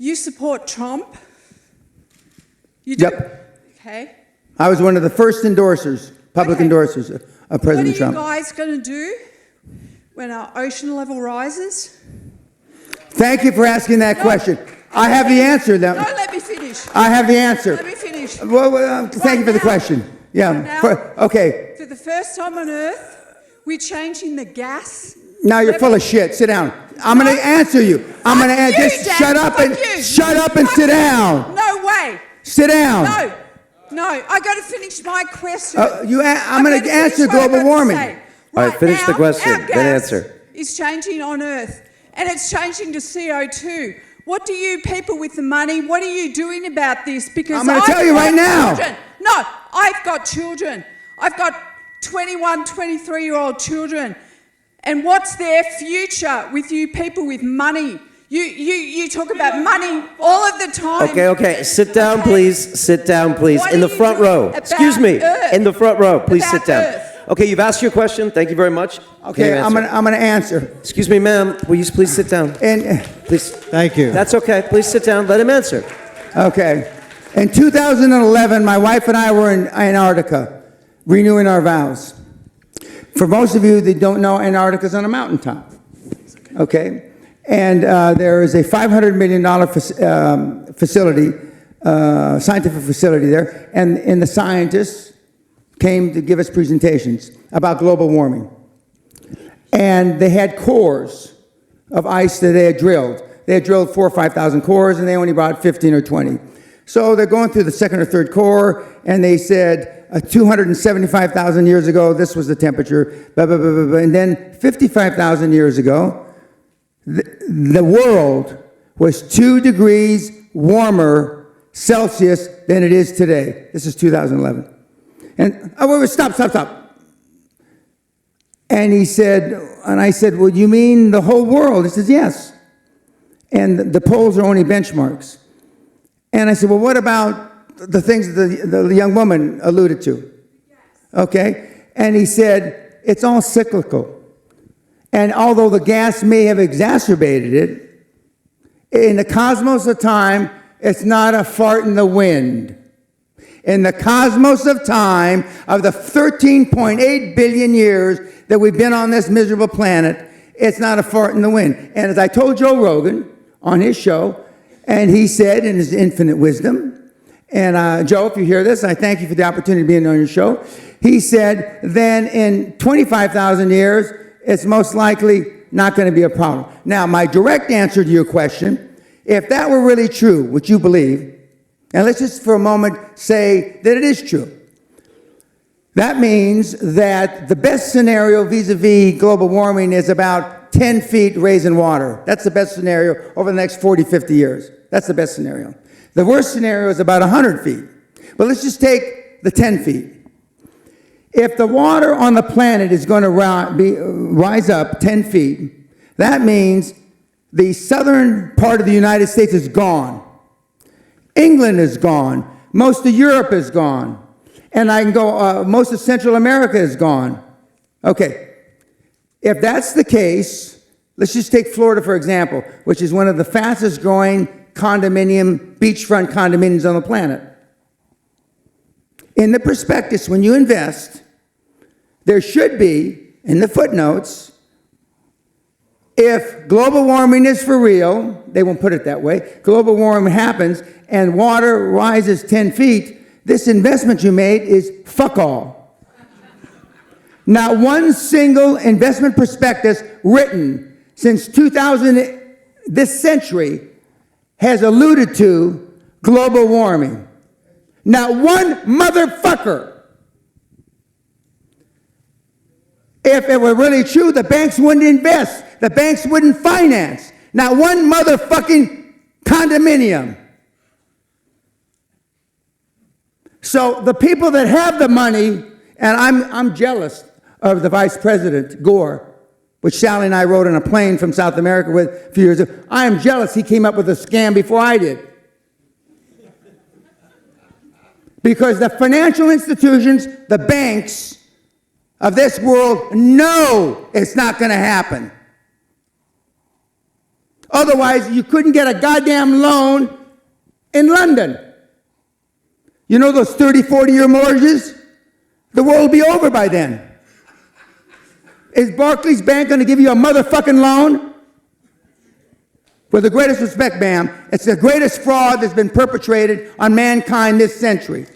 You support Trump? You do? Yep. Okay. I was one of the first endorsers, public endorsers of President Trump. What are you guys going to do when our ocean level rises? Thank you for asking that question. I have the answer. No, let me finish. I have the answer. Let me finish. Well, thank you for the question. Yeah. Okay. For the first time on Earth, we're changing the gas. Now you're full of shit. Sit down. I'm going to answer you. I'm going to answer. Just shut up and sit down. No way. Sit down. No. I got to finish my question. I'm going to answer global warming. All right, finish the question, then answer. It's changing on Earth, and it's changing to CO2. What do you people with the money, what are you doing about this? Because I'm going to tell you right now. No, I've got children. I've got 21, 23-year-old children. And what's their future with you people with money? You talk about money all of the time. Okay. Sit down, please. Sit down, please. In the front row. Excuse me. In the front row. Please sit down. Okay, you've asked your question. Thank you very much. Okay, I'm going to answer. Excuse me, ma'am. Will you please sit down? Please. Thank you. That's okay. Please sit down. Let him answer. Okay. In 2011, my wife and I were in Antarctica, renewing our vows. For most of you that don't know, Antarctica's on a mountaintop. Okay? And there is a $500 million facility, scientific facility there, and the scientists came to give us presentations about global warming. And they had cores of ice that they had drilled. They had drilled 4,000 or 5,000 cores, and they only brought 15 or 20. So they're going through the second or third core, and they said, 275,000 years ago, this was the temperature, blah, blah, blah, blah, blah. And then 55,000 years ago, the world was 2 degrees warmer Celsius than it is today. This is 2011. And, stop. And he said, and I said, well, you mean the whole world? He says, yes. And the poles are only benchmarks. And I said, well, what about the things the young woman alluded to? Okay? And he said, it's all cyclical. And although the gas may have exacerbated it, in the cosmos of time, it's not a fart in the wind. In the cosmos of time, of the 13.8 billion years that we've been on this miserable planet, it's not a fart in the wind. And as I told Joe Rogan on his show, and he said in his infinite wisdom, and Joe, if you hear this, I thank you for the opportunity of being on your show. He said, then in 25,000 years, it's most likely not going to be a problem. Now, my direct answer to your question, if that were really true, which you believe, and let's just for a moment say that it is true. That means that the best scenario vis-a-vis global warming is about 10 feet raise in water. That's the best scenario over the next 40, 50 years. That's the best scenario. The worst scenario is about 100 feet. But let's just take the 10 feet. If the water on the planet is going to rise up 10 feet, that means the southern part of the United States is gone. England is gone. Most of Europe is gone. And I can go, most of Central America is gone. Okay. If that's the case, let's just take Florida, for example, which is one of the fastest growing beachfront condominiums on the planet. In the prospectus, when you invest, there should be, in the footnotes, if global warming is for real, they won't put it that way, global warming happens and water rises 10 feet, this investment you made is fuck all. Not one single investment prospectus written since 2000, this century, has alluded to global warming. Not one motherfucker. If it were really true, the banks wouldn't invest. The banks wouldn't finance. Not one motherfucking condominium. So the people that have the money, and I'm jealous of the Vice President, Gore, which Sally and I rode on a plane from South America with a few years ago. I am jealous he came up with a scam before I did. Because the financial institutions, the banks of this world know it's not going to happen. Otherwise, you couldn't get a goddamn loan in London. You know those 30, 40-year mortgages? The world will be over by then. Is Barclays Bank going to give you a motherfucking loan? With the greatest respect, ma'am, it's the greatest fraud that's been perpetrated on mankind this century.